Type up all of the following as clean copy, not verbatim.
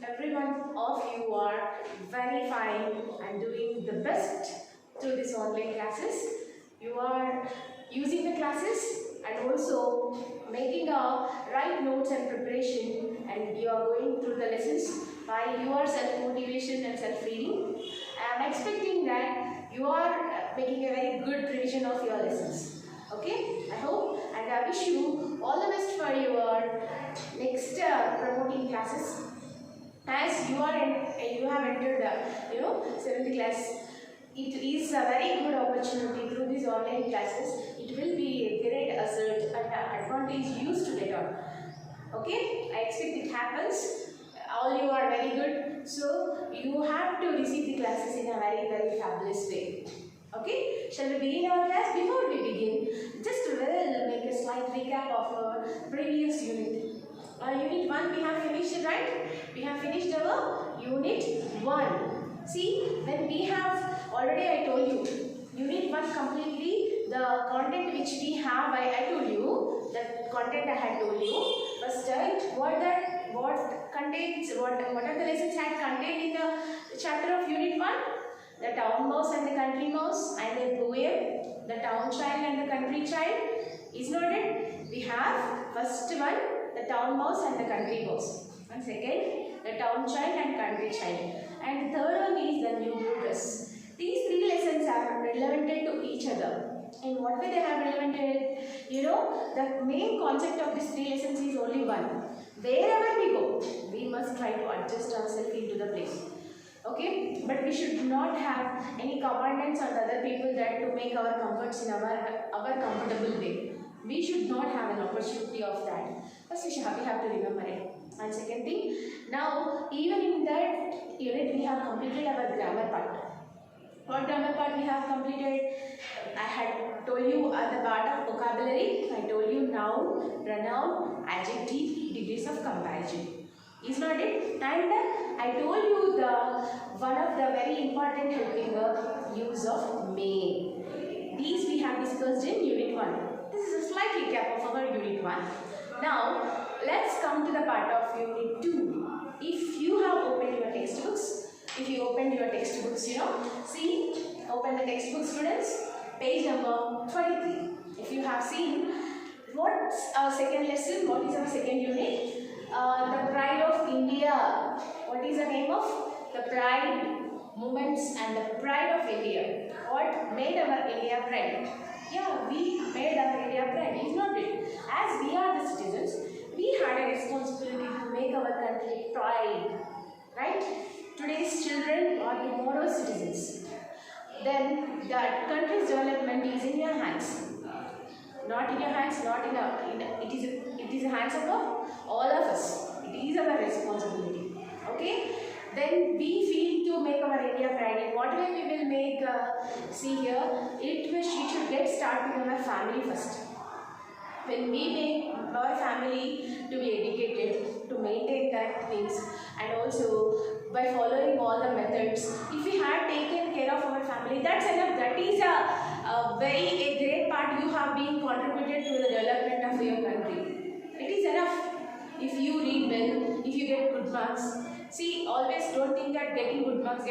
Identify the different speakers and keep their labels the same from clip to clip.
Speaker 1: every one of you are very fine and doing the best through this online classes. You are using the classes and also making a right notes and preparation, and you are going through the lessons by your self-motivation and self-reading. I am expecting that you are making a very good revision of your lessons. Okay, I hope and I wish you all the best for your next promoting classes. As you have entered 7th class, it is a very good opportunity through these online classes. It will be a great asset and advantage used to get on. Okay, I expect it happens. All you are very good, so you have to receive the classes in a very fabulous way. Okay, shall we begin our class? Before we begin, just we'll make a slight recap of our previous unit. Unit 1 we have finished, right? We have finished our Unit 1. See, when we have already, I told you, Unit 1 completely, the content which we have, I told you, the content I had told you. First, what are the lessons had contained in the chapter of Unit 1? The town mouse and the country mouse, and the poem, the town child and the country child. Is not it? We have first one, the town mouse and the country mouse. And second, the town child and country child. And the third one is the new blue dress. These three lessons are relevant to each other. In what way they have relevanted? You know, the main concept of these three lessons is only one. Wherever we go, we must try to adjust ourselves into the place. Okay, but we should not have any commandments on other people that to make our comforts in our comfortable way. We should not have an opportunity of that. First, we have to remember it. And second thing, now even in that unit we have completed our grammar part. What grammar part we have completed? I had told you the part of vocabulary. I told you noun, pronoun, adjective, degrees of comparison. Is not it? And I told you one of the very important helping verb, use of may. These we have discussed in Unit 1. This is a slight recap of our Unit 1. Now, let's come to the part of Unit 2. If you have opened your textbooks, see, open the textbook, students, page number 23. If you have seen, what's our second lesson? What is our second unit? The Pride of India. What is the name of? The Pride Movements and the Pride of India. What made our India pride? Yeah, we made our India pride, is not it? As we are the citizens, we had a responsibility to make our country pride. Right? Today's children are tomorrow's citizens. Then the country's development is in your hands. Not in your hands, it is the hands of all of us. It is our responsibility. Okay? Then we feel to make our India pride. In what way we will make, see here, it should get started with our family first. When we make our family to be educated, to maintain that things, and also by following all the methods, if we had taken care of our family, that's enough. That is a great part you have been contributed to the development of your country. It is enough. If you read well, if you get good marks, see, always don't think that getting good marks.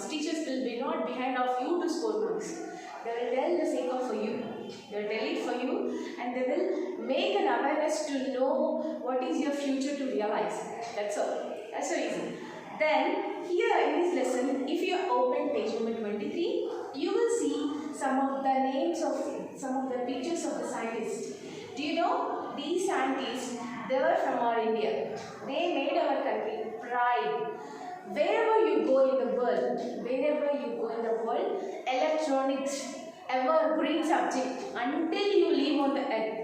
Speaker 1: Teachers will be not behind of you to score marks. They will tell the sake of for you. They will tell it for you, and they will make an awareness to know what is your future to realize. That's all. That's so easy. Then here in this lesson, if you open page number 23, you will see some of the names of some of the pictures of the scientists. Do you know these scientists? They were from our India. They made our country pride. Wherever you go in the world, electronics evergreen subject until you live on the earth.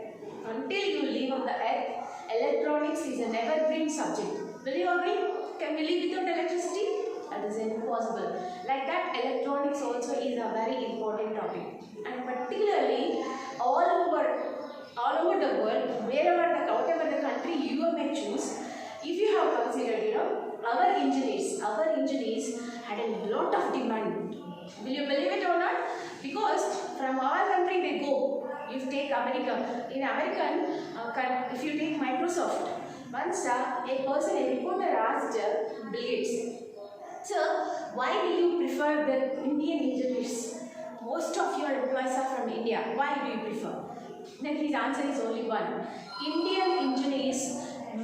Speaker 1: Electronics is an evergreen subject. Will you agree? Can we live without electricity? That is impossible. Like that, electronics also is a very important topic. And particularly all over the world, whatever the country you may choose, if you have considered, our engineers had a lot of demand. Will you believe it or not? Because from our country they go. If you take America, in American, if you take Microsoft, Once a reporter asked Bill Gates, "Sir, why do you prefer the Indian engineers? Most of your employees are from India. Why do you prefer?" Then his answer is only one. Indian engineers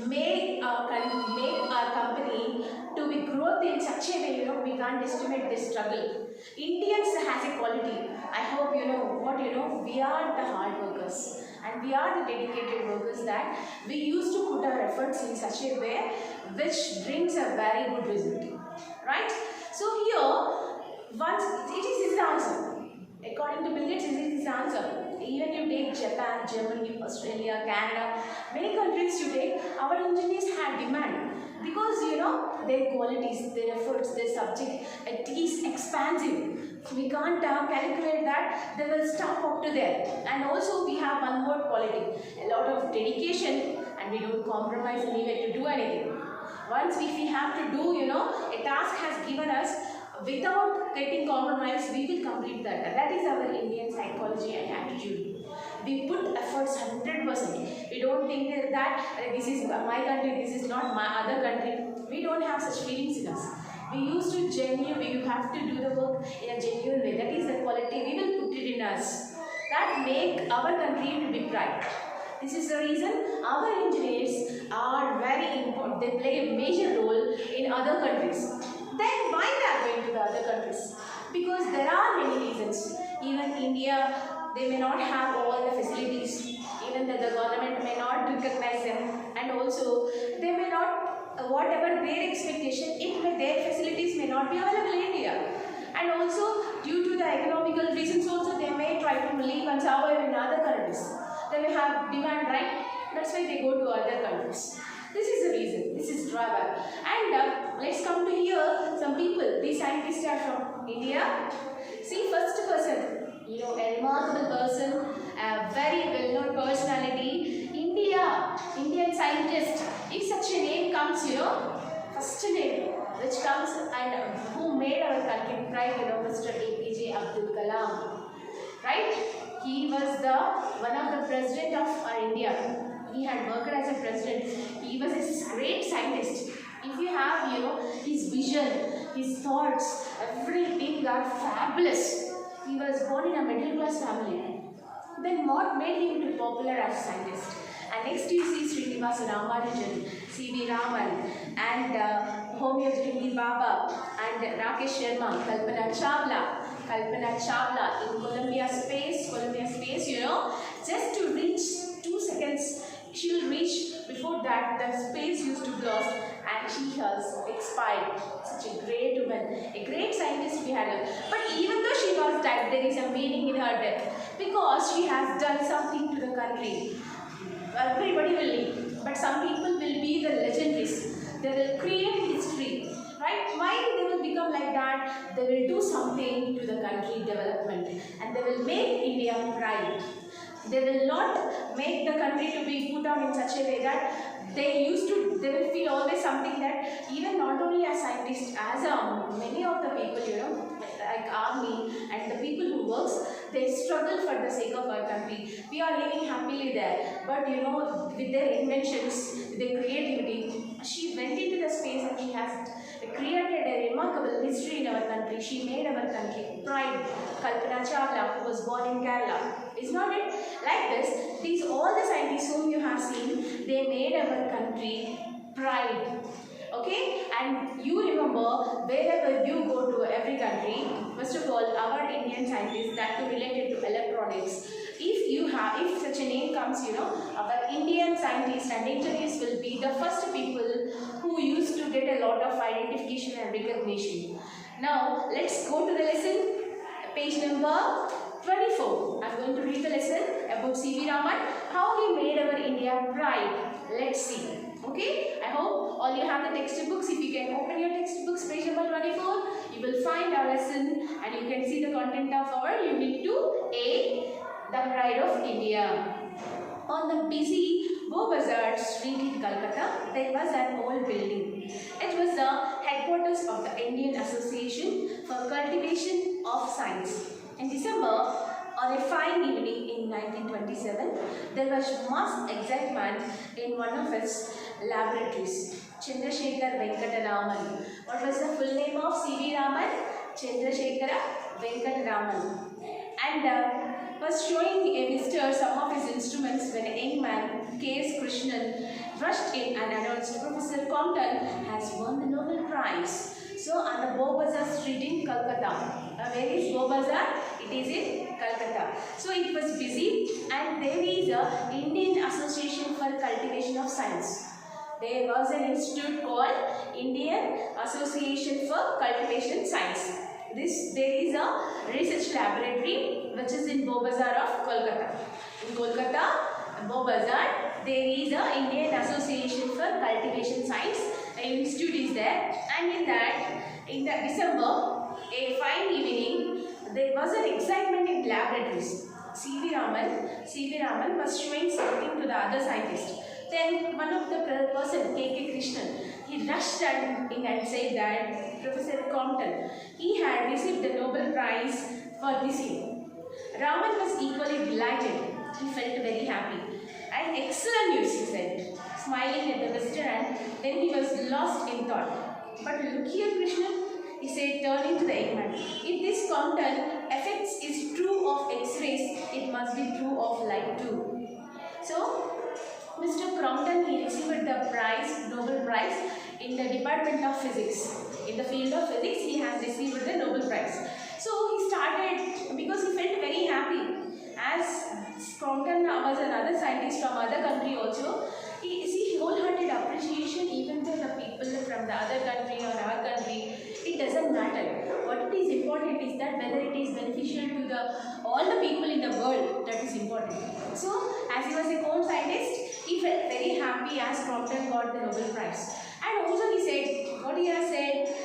Speaker 1: make our company to be growth in such a way, we can't estimate this struggle. Indians has a quality. I hope you know what we are the hard workers and we are the dedicated workers that we used to put our efforts in such a way which brings a very good result. Right? So here, once it is his answer. According to Bill Gates, this is his answer. Even you take Japan, Germany, Australia, Canada, many countries today, our engineers have demand because their qualities, their efforts, their subject, it is expansive. We can't calculate that. They will stop up to there. And also we have one more quality, a lot of dedication, and we don't compromise anywhere to do anything. Once if we have to do, a task has given us, without getting compromised, we will complete that. That is our Indian psychology and attitude. We put efforts 100%. We don't think that this is my country, this is not my other country. We don't have such feelings in us. We used to genuinely, you have to do the work in a genuine way. That is the quality. We will put it in us. That make our country to be bright. This is the reason our engineers are very important. They play a major role in other countries. Then why they are going to the other countries? Because there are many reasons. Even India, they may not have all the facilities. Even the government may not recognize them. And also, they may not, whatever their expectation, their facilities may not be available in India. And also, due to the economical reasons also, they may try to live and survive in other countries. They may have demand, right? That's why they go to other countries. This is the reason. This is drawback. And let's come to here. Some people, these scientists are from India. See, first person, a remarkable person, a very well-known personality. Indian scientist. If such a name comes, first name which comes and who made our country pride, Mr. APJ Abdul Kalam. Right? He was one of the president of our India. He had worked as a president. He was a great scientist. If you have, his vision, his thoughts, everything are fabulous. He was born in a middle class family. Then what made him to popular as a scientist? And next you see Srinivasa Ramanujan, C.V. Raman, and Homeopathy Baba, and Rakesh Sharma, Kalpana Chawla in Columbia space, just to reach 2 seconds, she will reach. Before that, the space used to be lost, and she has expired. Such a great woman, a great scientist we had her. But even though she was dead, there is a meaning in her death because she has done something to the country. Everybody will leave, but some people will be the legendaries. They will create history. Right? Why they will become like that? They will do something to the country development, and they will make India pride. They will not make the country to be put on in such a way that they will feel always something that even not only as scientists, as many of the people, like army and the people who works, they struggle for the sake of our country. We are living happily there, but with their inventions, with their creativity, she went into the space and she has created a remarkable history in our country. She made our country pride. Kalpana Chawla, who was born in Kerala. Is not it? Like this, all the scientists whom you have seen, they made our country pride. Okay? And you remember, wherever you go to every country, first of all, our Indian scientists that are related to electronics. If such a name comes, our Indian scientists and engineers will be the first people who used to get a lot of identification and recognition. Now, let's go to the lesson, page number 24. I'm going to read the lesson about C.V. Raman, how he made our India pride. Let's see. Okay? I hope all you have the textbooks. If you can open your textbooks, page number 24, you will find our lesson and you can see the content of our Unit 2A, the Pride of India. On the busy Beaubazar street in Calcutta, there was an old building. It was the headquarters of the Indian Association for Cultivation of Science. In December, on a fine evening in 1927, there was mass excitement in one of its laboratories. Chandrasekhar Venkata Raman. What was the full name of C.V. Raman? Chandrasekhara Venkata Raman. And was showing a visitor some of his instruments when a young man, K.S. Krishnan, rushed in and announced Professor Compton has won the Nobel Prize. So, on the Beau Bazaar Street in Calcutta. Where is Beau Bazaar? It is in Calcutta. So, it was busy and there is a Indian Association for Cultivation of Science. There was an institute called Indian Association for Cultivation Science. There is a research laboratory which is in Beau Bazaar of Kolkata. In Kolkata, Beau Bazaar, there is a Indian Association for Cultivation Science. An institute is there, and in the December, a fine evening, there was an excitement in laboratories. C.V. Raman was showing something to the other scientist. Then one of the person, K.K. Krishnan, he rushed in and said that Professor Compton, he had received the Nobel Prize for this year. Raman was equally delighted. He felt very happy. And excellent news, he said, smiling at the visitor, and then he was lost in thought. But look here, Krishnan, he said, turning to the young man. If this Compton effects is true of X-rays, it must be true of light too. So, Mr. Crompton, he received the prize, Nobel Prize in the Department of Physics. In the field of physics, he has received the Nobel Prize. So he started, because he felt very happy. As Crompton was another scientist from other country also, he wholehearted appreciation even to the people from the other country or our country. It doesn't matter. What it is important is that whether it is beneficial to all the people in the world, that is important. So, as he was a core scientist, he felt very happy as Crompton got the Nobel Prize. And also he said, what he has said,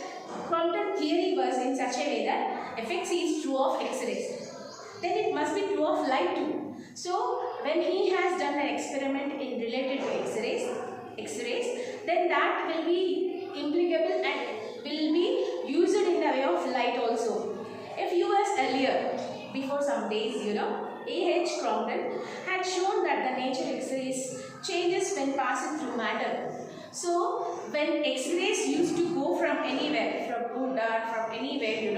Speaker 1: Crompton theory was in such a way that effects is true of X-rays. Then it must be true of light too. So, when he has done an experiment related to X-rays, then that will be implicable and will be used in the way of light also. A few years earlier, before some days, A.H. Crompton had shown that the nature X-rays changes when passing through matter. So, when X-rays used to go from anywhere, from wood or from anywhere,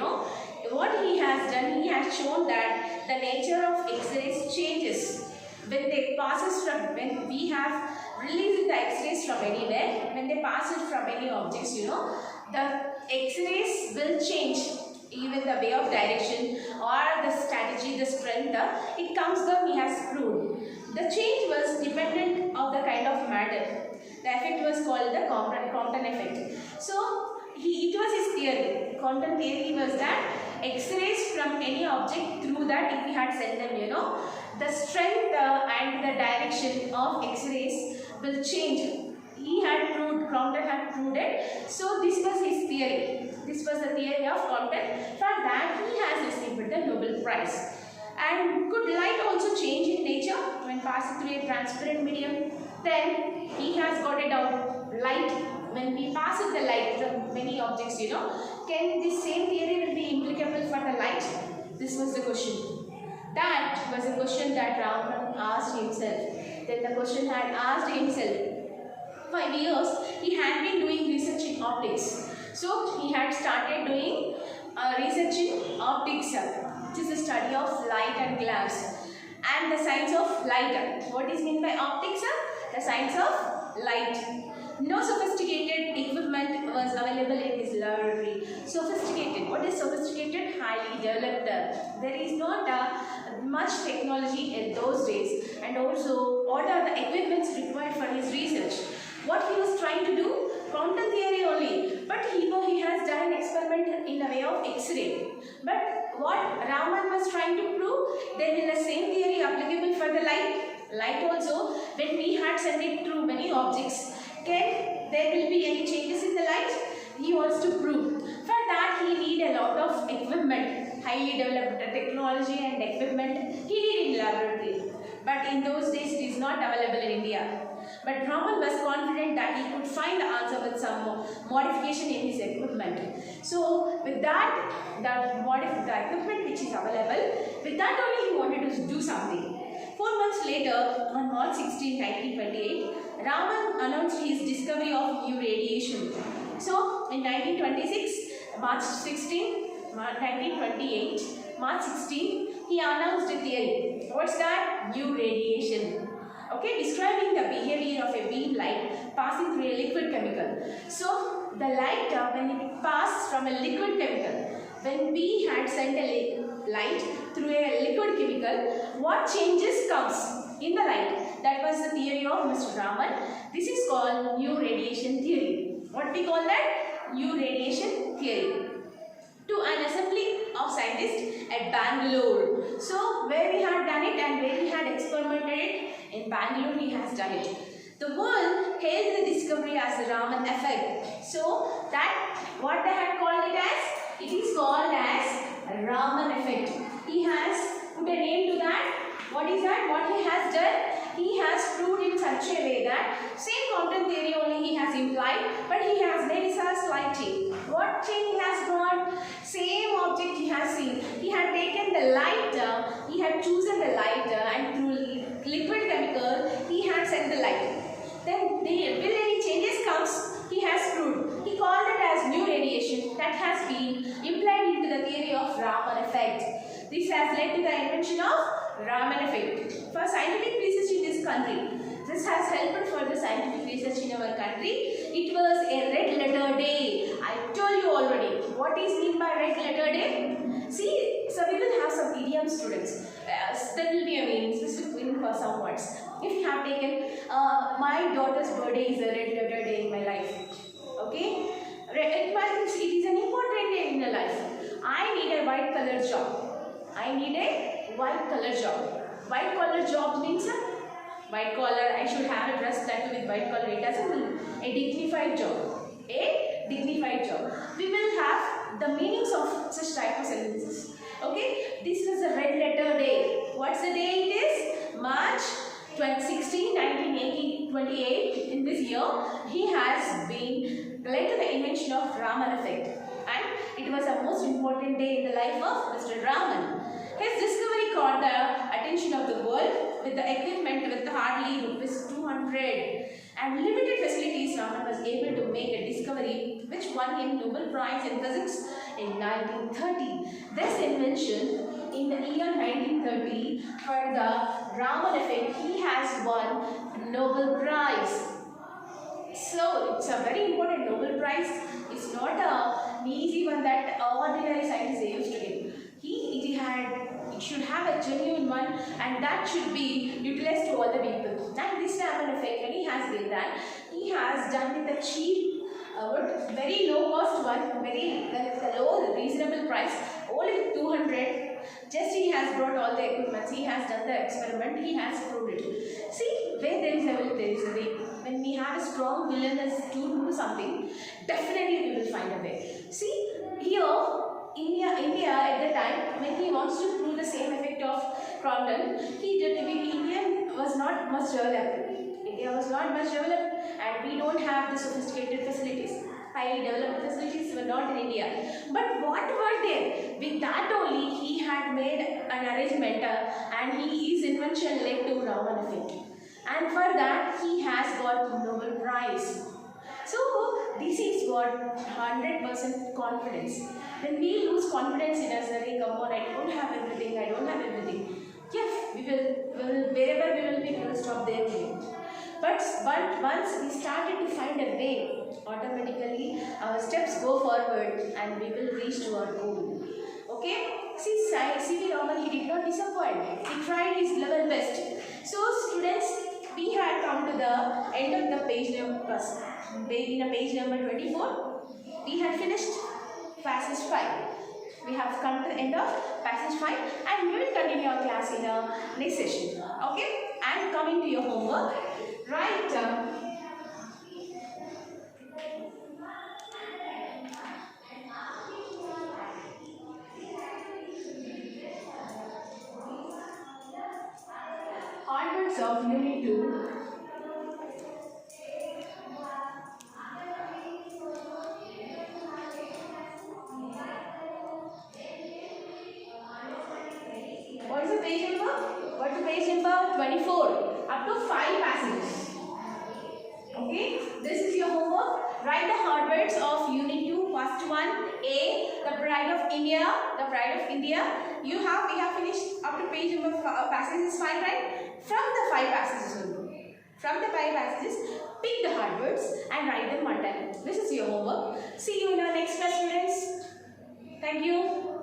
Speaker 1: what he has done, he has shown that the nature of X-rays changes when they passes from, when we have released the X-rays from anywhere, when they pass it from any objects, the X-rays will change. Even the way of direction or the strategy, the strength, it comes down, he has proved. The change was dependent of the kind of matter. The effect was called the Compton effect. So, it was his theory. Compton theory was that X-rays from any object, through that if we had sent them, the strength and the direction of X-rays will change. Compton had proved it. So, this was his theory. This was the theory of Compton. For that, he has received the Nobel Prize. And could light also change in nature when passing through a transparent medium? Then, he has got it out. Light, when we pass the light from many objects, can this same theory will be applicable for the light? This was the question. That was a question that Raman asked himself. Then the question had asked himself. 5 years, he had been doing research in optics. So, he had started doing research in optics, which is the study of light and glass. And the science of light. What is meant by optics? The science of light. No sophisticated equipment was available in his laboratory. Sophisticated. What is sophisticated? Highly developed. There is not much technology in those days. And also, what are the equipments required for his research? What he was trying to do? Compton theory only. But he has done an experiment in the way of X-ray. But what Raman was trying to prove? Then in the same theory applicable for the light. Light also, when we had sent it through many objects, can there will be any changes in the light? He wants to prove. For that, he need a lot of equipment, highly developed technology and equipment he need in laboratory. But in those days, it is not available in India. But Raman was confident that he could find the answer with some modification in his equipment. So, with that, the equipment which is available, with that only he wanted to do something. 4 months later, on March 16, 1928, Raman announced his discovery of new radiation. So, in 1926, March 16, 1928, March 16, he announced a theory. What's that? New radiation. Okay, describing the behavior of a beam light passing through a liquid chemical. So, the light, when it passed from a liquid chemical, when we had sent a light through a liquid chemical, what changes comes in the light? That was the theory of Mr. Raman. This is called new radiation theory. What we call that? New radiation theory. To an assembly of scientists at Bangalore. So, where we had done it and where we had experimented it, in Bangalore he has done it. The world hailed the discovery as the Raman effect. So, that what they had called it as? It is called as Raman effect. He has put a name to that. What is that? What he has done? He has proved in such a way that same quantum theory only he has implied, but he has made a slight change. What change he has brought? Same object he has seen. He had taken the light, he had chosen the light and through liquid chemical he had sent the light. Then will any changes comes? He has proved. He called it as new radiation that has been implied into the theory of Raman effect. This has led to the invention of Raman effect. For scientific research in this country, this has helped for the scientific research in our country. It was a red letter day. I told you already. What is mean by red letter day? See, so we will have some idiom students. That will be a meaning, specific meaning for some words. If you have taken, my daughter's birthday is a red letter day in my life. Okay? It is an important day in your life. I need a white color job. I need a white color job. White collar job means white collar. I should have a dress that with white collar. It doesn't mean a dignified job. A dignified job. We will have the meanings of such type of sentences. Okay. This is a red letter day. What's the day it is? March 16, 1928. In this year, he has been led to the invention of Raman effect, and it was a most important day in the life of Mr. Raman. His discovery caught the attention of the world with the equipment with hardly rupees 200 and limited facilities. Raman was able to make a discovery which won him Nobel Prize in Physics in 1930. This invention in the year 1930 for the Raman effect, he has won Nobel Prize. So it's a very important Nobel Prize. It's not an easy one that ordinary scientists used to get. It should have a genuine one, and that should be utilized to all the people. And this Raman effect, when he has been done, he has done with a cheap, very low cost one, very low reasonable price, only with 200. Just he has brought all the equipment, he has done the experiment, he has proved it. See, where there is a will, there is a way. When we have a strong willingness to do something, definitely we will find a way. See, here, India at the time, when he wants to prove the same effect of quantum, India was not much developed. India was not much developed, and we don't have the sophisticated facilities. Highly developed facilities were not in India. But what were there? With that only, he had made an arrangement, and his invention led to Raman effect. And for that, he has got Nobel Prize. So, this is what 100% confidence. When we lose confidence in us, come on, I don't have everything, Yes, we will wherever we will stop there. But once we started to find a way, automatically our steps go forward and we will reach to our goal. Okay? See, C.V. Raman, he did not disappoint. He tried his level best. So, students, we had come to the end of the page number 24. We had finished passage 5. We have come to the end of passage 5, and we will continue our class in a next session. Okay? And coming to your homework, write onwards of Unit 2. What is the page number? Go to page number 24. Up to 5 passages. Okay, this is your homework. Write the hard words of Unit 2, First 1, A, the Pride of India. The Pride of India. We have finished up to page number passages 5, right? From the 5 passages only. From the 5 passages, pick the hard words and write them one time. This is your homework. See you in our next class, students. Thank you.